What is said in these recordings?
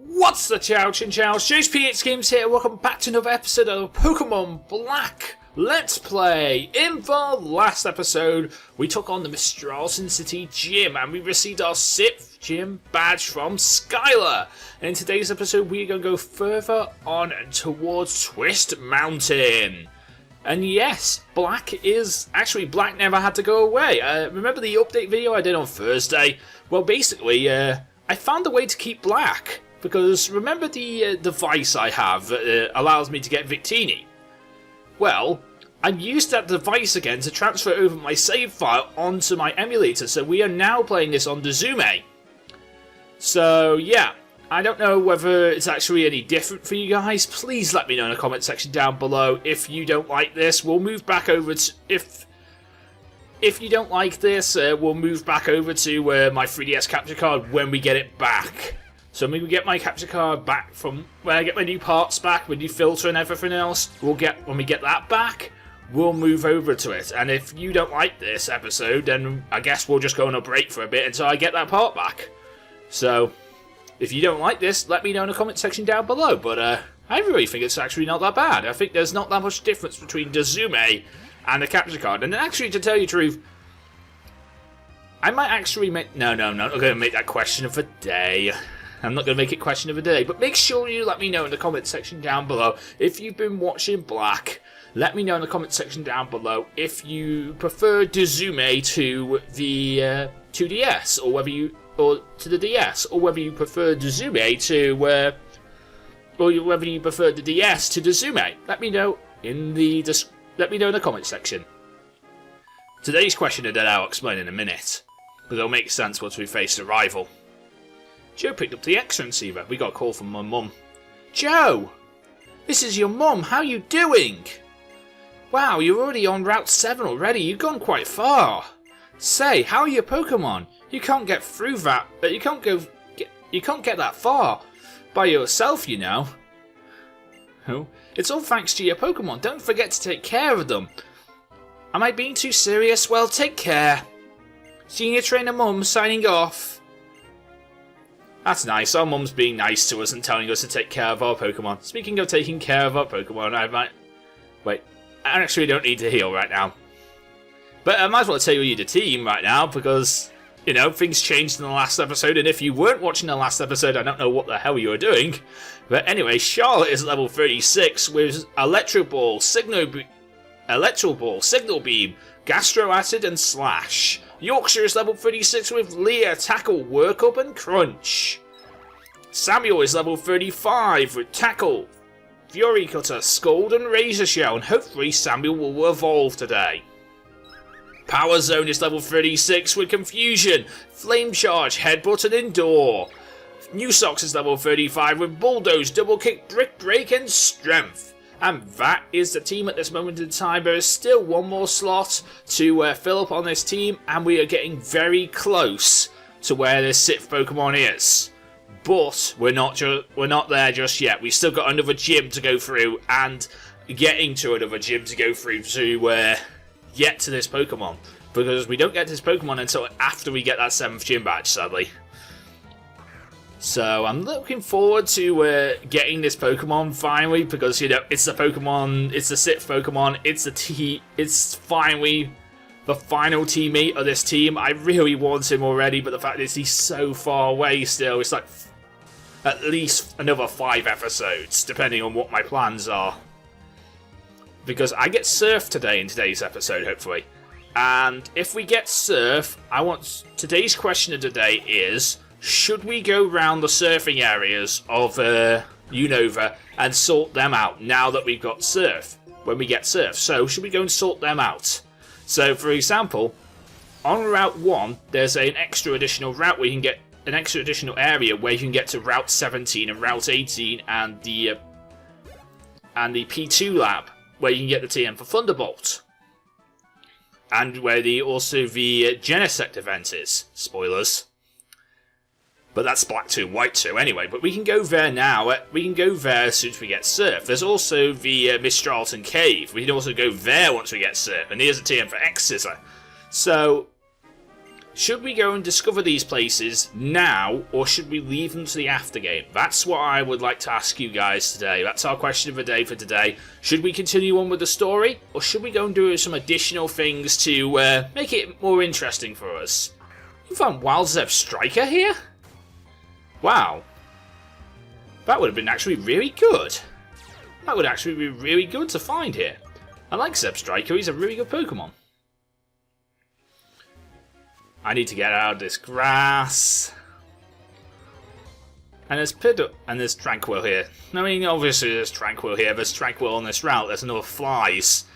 What's the chow chin chow? JoesphGames here. Welcome back to another episode of Pokemon Black Let's Play. In the last episode, we took on the Mistralton City Gym and we received our 6th gym badge from Skylar. And in today's episode, we're going to go further on towards Twist Mountain. And yes, Black never had to go away. Remember the update video I did on Thursday? Well, basically, I found a way to keep Black. Because remember the device I have that allows me to get Victini? Well, I used that device again to transfer over my save file onto my emulator, so we are now playing this on the Zume. So yeah, I don't know whether it's actually any different for you guys. Please let me know in the comment section down below if you don't like this. We'll move back over to... If you don't like this, we'll move back over to my 3DS capture card when we get it back. So when we get my capture card back from where I get my new parts back, my new filter and everything else, when we get that back, we'll move over to it. And if you don't like this episode, then I guess we'll just go on a break for a bit until I get that part back. So if you don't like this, let me know in the comment section down below. But I really think it's actually not that bad. I think there's not that much difference between the Zume and the capture card. And actually, to tell you the truth, I might actually make... No, I'm not going to make that question of the day. I'm not going to make it question of the day, but make sure you let me know in the comment section down below if you've been watching Black. Let me know in the comment section down below if you prefer Dazume to the 2DS, or to the DS, or whether you prefer Dazume to or whether you prefer the DS to Dazume. Let me know in the comment section. Today's question of the day I'll explain in a minute, but it'll make sense once we face the rival. Joe picked up the X-ray receiver. We got a call from my mum. Joe! This is your mum. How you doing? Wow, you're already on Route 7 already. You've gone quite far. Say, how are your Pokemon? You can't get through that, but you can't get that far by yourself, you know. Oh, it's all thanks to your Pokemon. Don't forget to take care of them. Am I being too serious? Well, take care. Senior Trainer Mum signing off. That's nice. Our mum's being nice to us and telling us to take care of our Pokemon. Speaking of taking care of our Pokemon, I actually don't need to heal right now. But I might as well tell you the team right now, because, you know, things changed in the last episode, and if you weren't watching the last episode, I don't know what the hell you were doing. But anyway, Charlotte is level 36 with Electro Ball, Signal Beam, Gastro Acid, and Slash. Yorkshire is level 36 with Leer, Tackle, Work Up, and Crunch. Samuel is level 35 with Tackle, Fury Cutter, Scold, and Razor Shell, and hopefully Samuel will evolve today. Power Zone is level 36 with Confusion, Flame Charge, Headbutt, and Endure. New Socks is level 35 with Bulldoze, Double Kick, Brick Break, and Strength. And that is the team at this moment in time. There is still one more slot to fill up on this team, and we are getting very close to where this 6th Pokemon is. But we're not there just yet. We've still got another gym to go through, and getting to another gym to go through to get to this Pokemon. Because we don't get to this Pokemon until after we get that 7th gym badge, sadly. So I'm looking forward to getting this Pokemon finally, because, you know, it's the Pokemon, it's the 6th Pokemon, it's finally the final teammate of this team. I really want him already, but the fact is he's so far away still. It's like at least another 5 episodes, depending on what my plans are. Because I get Surf today in today's episode, hopefully. And if we get Surf, today's question of the day is, should we go round the surfing areas of Unova and sort them out now that we've got Surf? When we get Surf. So, should we go and sort them out? So, for example, on Route 1, there's an extra additional route where you can get an extra additional area where you can get to Route 17 and Route 18 and the P2 lab, where you can get the TM for Thunderbolt. And where the Genesect event is. Spoilers. But that's Black 2 and White 2 anyway. But we can go there now. We can go there as soon as we get Surf. There's also the Mistralton Cave. We can also go there once we get Surf. And here's a TM for X-Scissor. So, Should we go and discover these places now, or should we leave them to the after game? That's what I would like to ask you guys today. That's our question of the day for today. Should we continue on with the story, or should we go and do some additional things to make it more interesting for us? You found Wild Zeb Striker here? Wow. That would have been actually really good. That would actually be really good to find here. I like Zeb Striker, he's a really good Pokemon. I need to get out of this grass. And there's and there's Tranquil here. I mean, obviously there's Tranquil here. There's Tranquil on this route. There's another Flies.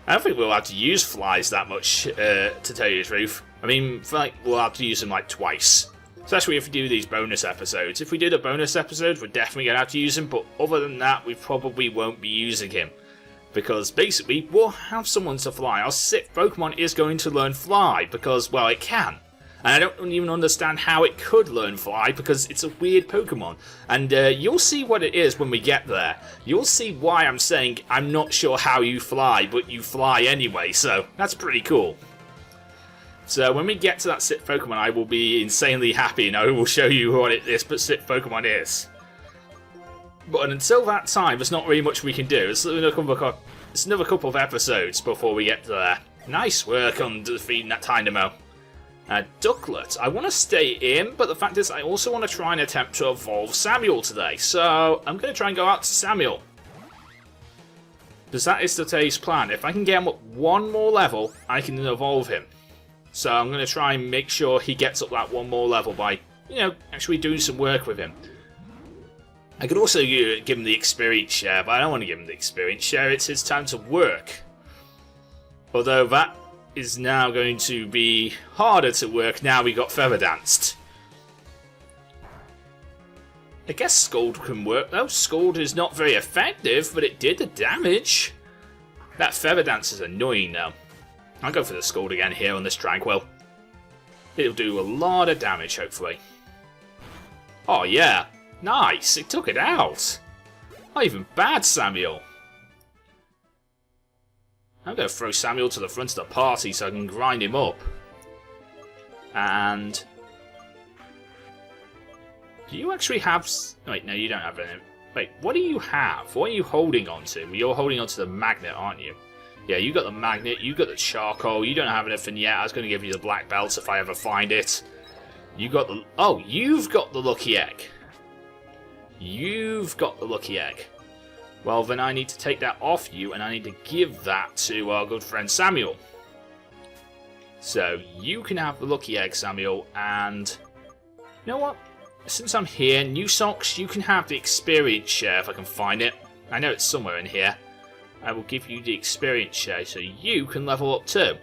I don't think we'll have to use Flies that much, to tell you the truth. I mean, we'll have to use them like twice. Especially if we do these bonus episodes. If we did a bonus episode, we're definitely going to have to use him. But other than that, we probably won't be using him. Because basically, we'll have someone to fly. Our sixth Pokemon is going to learn Fly, because, well, it can. And I don't even understand how it could learn Fly, because it's a weird Pokemon. And you'll see what it is when we get there. You'll see why I'm saying I'm not sure how you fly, but you fly anyway, so that's pretty cool. So when we get to that sixth Pokemon, I will be insanely happy, and I will show you what this sixth Pokemon is. But until that time, there's not really much we can do. It's another couple of episodes before we get to there. Nice work on defeating that Dynamo. Ducklet. I want to stay in, but the fact is I also want to try and attempt to evolve Samuel today. So I'm going to try and go out to Samuel. Because that is today's plan. If I can get him up one more level, I can evolve him. So I'm going to try and make sure he gets up that one more level by, actually doing some work with him. I could also give him the experience share, but I don't want to give him the experience share. It's his time to work. Although that is now going to be harder to work now we got Feather Danced. I guess Scald can work though. Scald is not very effective, but it did the damage. That Feather Dance is annoying though. I'll go for the Scald again here on this Tranquil. It'll do a lot of damage hopefully. Oh yeah. Nice, it took it out. Not even bad, Samuel. I'm going to throw Samuel to the front of the party so I can grind him up. And... do you actually have... wait, no, you don't have any. Wait, what do you have? What are you holding on to? Well, you're holding on to the magnet, aren't you? Yeah, you got the magnet, you got the charcoal, you don't have anything yet. I was going to give you the black belt if I ever find it. You got the... oh, you've got the lucky egg. You've got the lucky egg. Well, then I need to take that off you, and I need to give that to our good friend Samuel. So, you can have the lucky egg, Samuel, and... you know what? Since I'm here, New Socks, you can have the experience share if I can find it. I know it's somewhere in here. I will give you the experience share so you can level up too.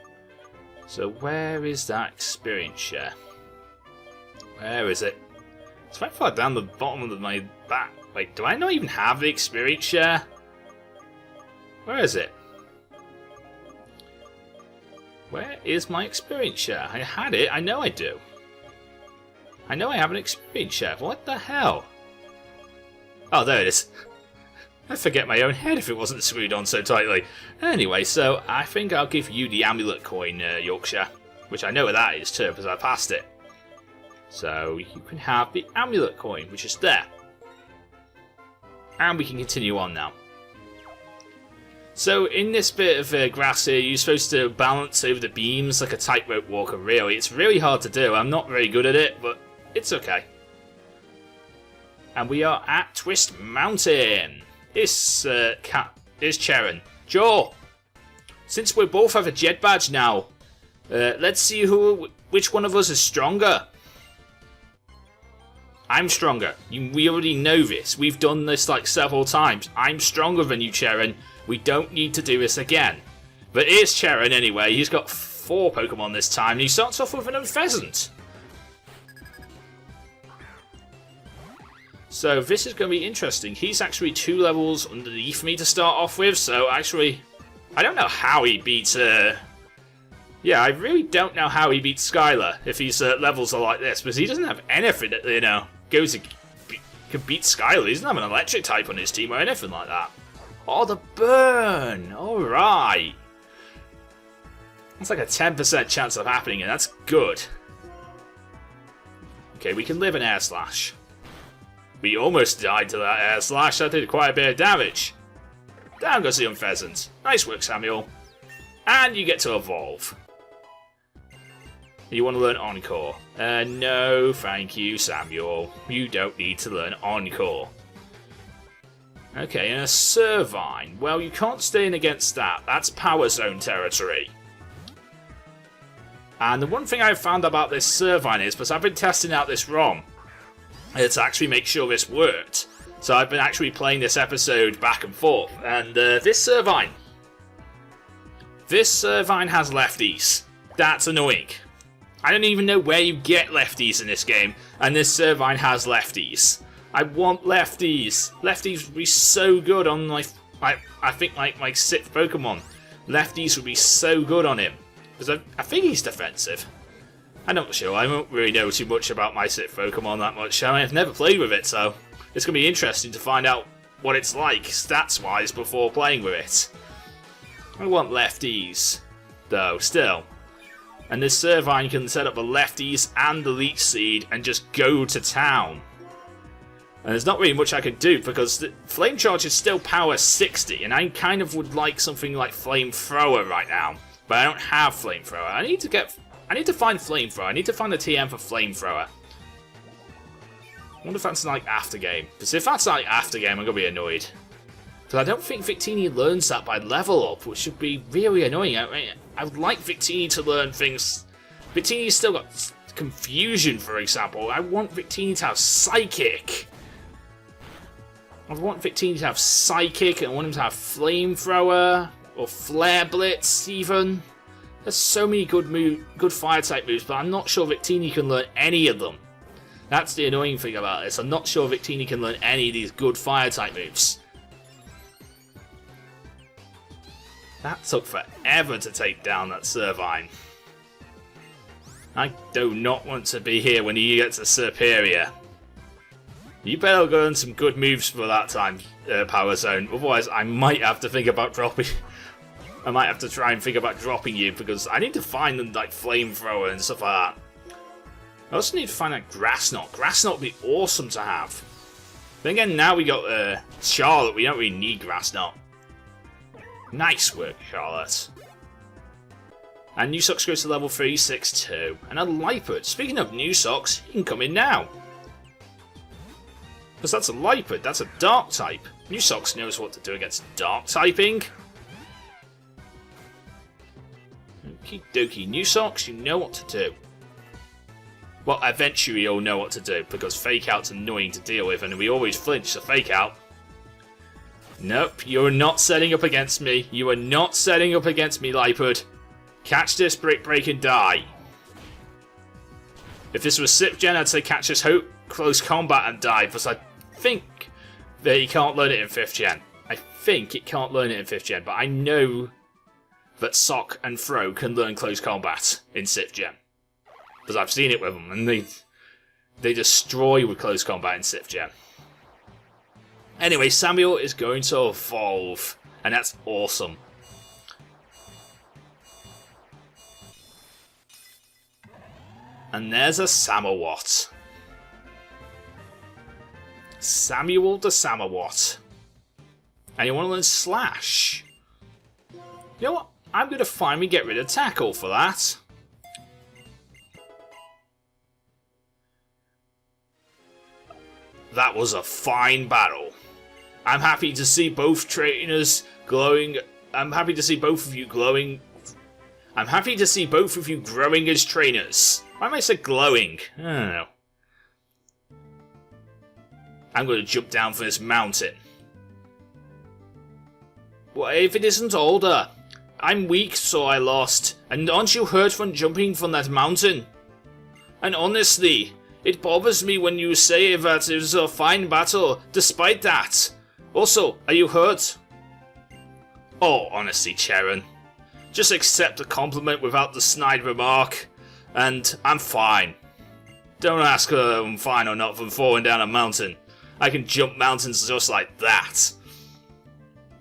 So, where is that experience share? Where is it? It's right far down the bottom of my back. Wait, do I not even have the experience share? Where is it? Where is my experience share? I had it, I know I do. I know I have an experience share. What the hell? Oh, there it is. I'd forget my own head if it wasn't screwed on so tightly. Anyway, so I think I'll give you the amulet coin, Yorkshire. Which I know where that is too, because I passed it. So you can have the amulet coin, which is there. And we can continue on now. So in this bit of grass here, you're supposed to balance over the beams like a tightrope walker, really. It's really hard to do. I'm not very good at it, but it's okay. And we are at Twist Mountain. This cat is Charon. Joe, since we both have a jet badge now, let's see which one of us is stronger. I'm stronger. We already know this. We've done this like several times. I'm stronger than you, Charon. We don't need to do this again. But here's Charon anyway. He's got 4 Pokemon this time. And he starts off with an Pheasant. So this is going to be interesting. He's actually 2 levels underneath me to start off with. So actually, I don't know how he beats... yeah, I really don't know how he beats Skylar if his levels are like this. Because he doesn't have anything that, can beat Skylar. He doesn't have an electric type on his team or anything like that. Oh, the burn! Alright. That's like a 10% chance of happening, and that's good. Okay, we can live an air slash. We almost died to that air slash. That did quite a bit of damage. Down goes the young pheasant. Nice work, Samuel. And you get to evolve. You want to learn Encore? No, thank you, Samuel. You don't need to learn Encore. Okay, and a Servine. Well, you can't stay in against that. That's Power Zone territory. And the one thing I've found about this Servine is, because I've been testing out this ROM, to actually make sure this worked. So I've been actually playing this episode back and forth. And this Servine has lefties. That's annoying. I don't even know where you get lefties in this game, and this Servine has lefties. I want lefties. Lefties would be so good on my, I think like my 6th Pokemon. Lefties would be so good on him. Because I think he's defensive. I'm not sure. I don't really know too much about my 6th Pokemon that much. I've never played with it, so it's going to be interesting to find out what it's like stats-wise before playing with it. I want lefties, though, still. And this Servine can set up the lefties and the Leech Seed and just go to town. And there's not really much I can do because the Flame Charge is still power 60, and I kind of would like something like Flamethrower right now. But I don't have Flamethrower. I need to find Flamethrower. I need to find the TM for Flamethrower. I wonder if that's like after game. Because if that's like after game, I'm going to be annoyed. Because I don't think Victini learns that by level up, which would be really annoying. I would like Victini to learn things. Victini's still got Confusion, for example. I want Victini to have Psychic. I want Victini to have Psychic, and I want him to have Flamethrower, or Flare Blitz, even. There's so many good Fire-type moves, but I'm not sure Victini can learn any of them. That's the annoying thing about this. I'm not sure Victini can learn any of these good Fire-type moves. That took forever to take down that Servine. I do not want to be here when he gets a Serperior. You better learn some good moves for that time, Power Zone. Otherwise, I might have to think about dropping. I might have to try and think about dropping you because I need to find them like Flamethrower and stuff like that. I also need to find that Grass Knot. Grass Knot would be awesome to have. Then again, now we got Charlotte. We don't really need Grass Knot. Nice work, Charlotte. And New Socks goes to level 362. And a Lipard. Speaking of New Socks, he can come in now. Because that's a Lipard, that's a Dark type. New Socks knows what to do against Dark typing. Okie dokie, New Socks, you know what to do. Well, eventually you'll know what to do, because Fake Out's annoying to deal with, and we always flinch to Fake Out. Nope, you're not setting up against me. You are not setting up against me, Lipard. Catch this, Brick Break, and die. If this was 6th Gen, I'd say catch this Close Combat and die, because I think that you can't learn it in 5th Gen. I think it can't learn it in 5th Gen, but I know that Sock and Throw can learn Close Combat in 6th Gen. Because I've seen it with them, and they destroy with Close Combat in 6th Gen. Anyway, Samuel is going to evolve, and that's awesome. And there's a Samawat. Samuel the Samawat. And you want to learn Slash? You know what? I'm going to finally get rid of Tackle for that. That was a fine battle. I'm happy to see both trainers glowing. I'm happy to see both of you glowing. I'm happy to see both of you growing as trainers. Why am I say glowing? I don't know. I'm going to jump down from this mountain. What if it isn't older? I'm weak, so I lost. And aren't you hurt from jumping from that mountain? And honestly, it bothers me when you say that it was a fine battle, despite that. Also, are you hurt? Oh, honestly, Charon. Just accept the compliment without the snide remark, and I'm fine. Don't ask whether I'm fine or not from falling down a mountain. I can jump mountains just like that.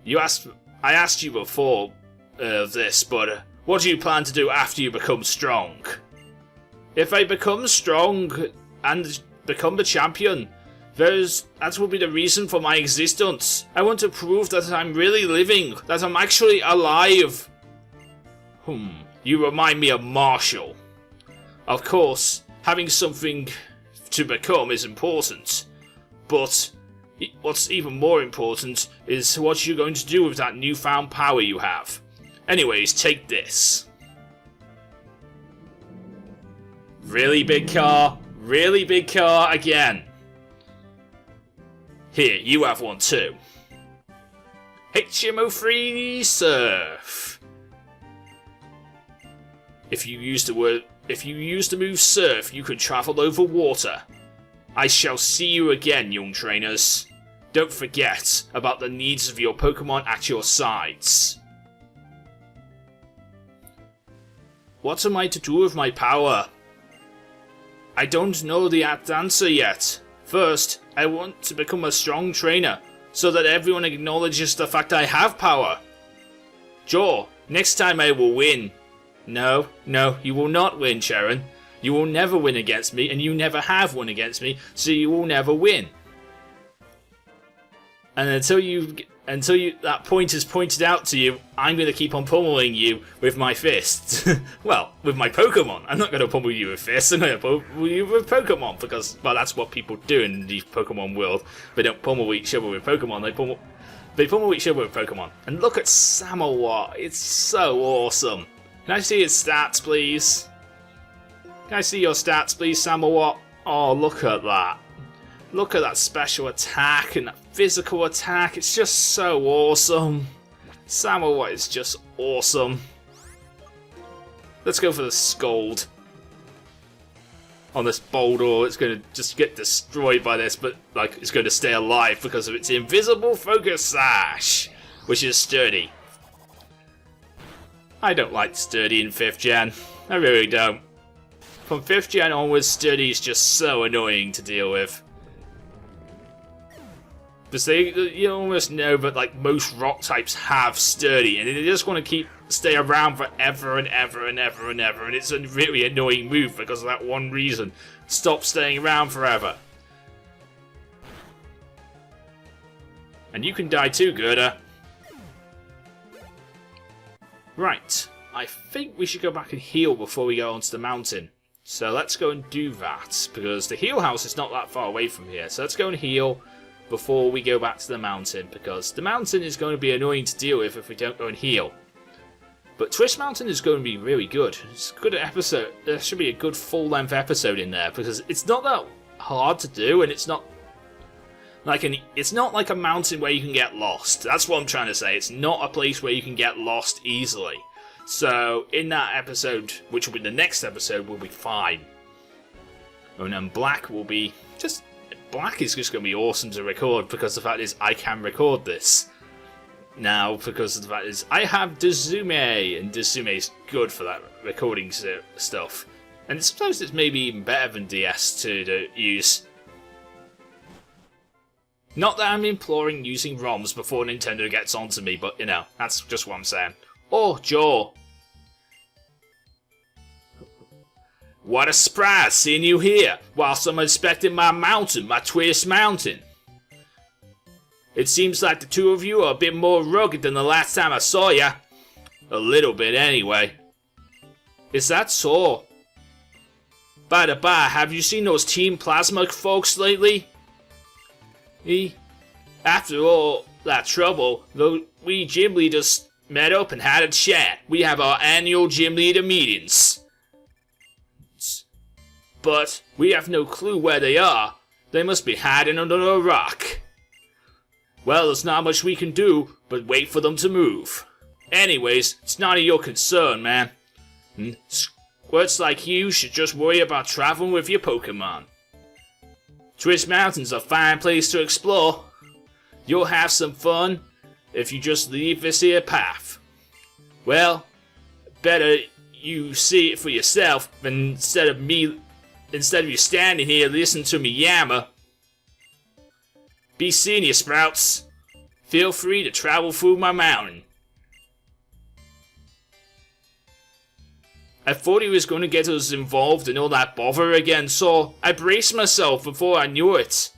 I asked you before this, but What do you plan to do after you become strong? If I become strong and become the champion, that will be the reason for my existence. I want to prove that I'm really living, that I'm actually alive. You remind me of Marshall. Of course, having something to become is important, but what's even more important is what you're going to do with that newfound power you have. Anyways, take this. Really big car again. Here, you have one too. HMO free surf. If you use the move surf, you can travel over water. I shall see you again, young trainers. Don't forget about the needs of your Pokemon at your sides. What am I to do with my power? I don't know the answer yet. First, I want to become a strong trainer, so that everyone acknowledges the fact I have power. Sure, next time I will win. No, you will not win, Sharon. You will never win against me, and you never have won against me, so you will never win. And until that point is pointed out to you, I'm going to keep on pummeling you with my fists. Well, with my Pokemon. I'm not going to pummel you with fists, I'm going to pummel you with Pokemon, because, well, that's what people do in the Pokemon world. They don't pummel each other with Pokemon, they pummel each other with Pokemon. And look at Samawat, it's so awesome. Can I see his stats, please? Can I see your stats, please, Samawat? Oh, look at that. Look at that special attack and that physical attack. It's just so awesome. Samawat is just awesome. Let's go for the Scold. On this boulder, it's going to just get destroyed by this, but like it's going to stay alive because of its invisible focus sash, which is sturdy. I don't like sturdy in 5th gen. I really don't. From 5th gen onwards, sturdy is just so annoying to deal with. Because you almost know that like most rock types have sturdy, and they just want to stay around forever and ever and ever and ever, and it's a really annoying move because of that one reason. Stop staying around forever. And you can die too, Gerda. Right, I think we should go back and heal before we go onto the mountain. So let's go and do that, because the heal house is not that far away from here. So let's go and heal before we go back to the mountain, because the mountain is going to be annoying to deal with if we don't go and heal. But Twist Mountain is going to be really good. It's a good episode. There should be a good full-length episode in there, because it's not that hard to do, and it's not like a mountain where you can get lost. That's what I'm trying to say. It's not a place where you can get lost easily. So in that episode, which will be the next episode, we'll be fine. And then Black will be just... Black is just going to be awesome to record, because the fact is I can record this now, because the fact is I have Dazume, and Dazume is good for that recording stuff. And sometimes it's maybe even better than DS to use. Not that I'm imploring using ROMs before Nintendo gets onto me, but you know, that's just what I'm saying. Oh, Joe. What a surprise seeing you here, whilst I'm inspecting my mountain, my Twist Mountain. It seems like the two of you are a bit more rugged than the last time I saw ya. A little bit anyway. Is that so? By the by, have you seen those Team Plasma folks lately? After all that trouble, we gym leaders met up and had a chat. We have our annual gym leader meetings. But we have no clue where they are. They must be hiding under a rock. Well, there's not much we can do but wait for them to move. Anyways, it's none of your concern, man. Squirts like you should just worry about traveling with your Pokemon. Twist Mountain's a fine place to explore. You'll have some fun if you just leave this here path. Well, better you see it for yourself than instead of you standing here listening to me yammer. Be seeing you, Sprouts. Feel free to travel through my mountain. I thought he was going to get us involved in all that bother again, so I braced myself before I knew it.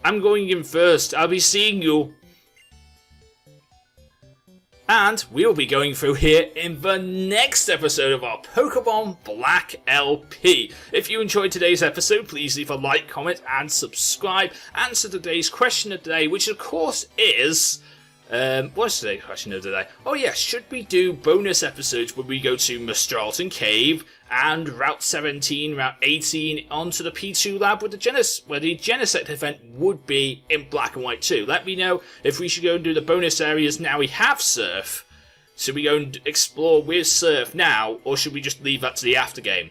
I'm going in first. I'll be seeing you. And we'll be going through here in the next episode of our Pokemon Black LP. If you enjoyed today's episode, please leave a like, comment, and subscribe. Answer today's question of the day, which of course is... what's today's question of the day? Oh yeah, should we do bonus episodes where we go to Mistralton Cave and Route 17, Route 18 onto the P2 lab with the where the Genesect event would be in Black and White too. Let me know if we should go and do the bonus areas now we have Surf. Should we go and explore with Surf now, or should we just leave that to the after game?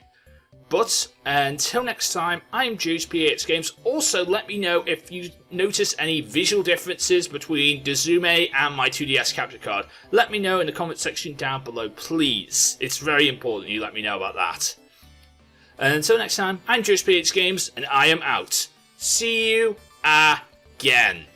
But until next time, I'm JoesphGames. Also, let me know if you notice any visual differences between Dezume and my 2DS capture card. Let me know in the comment section down below, please. It's very important you let me know about that. And until next time, I'm JoesphGames, and I am out. See you again.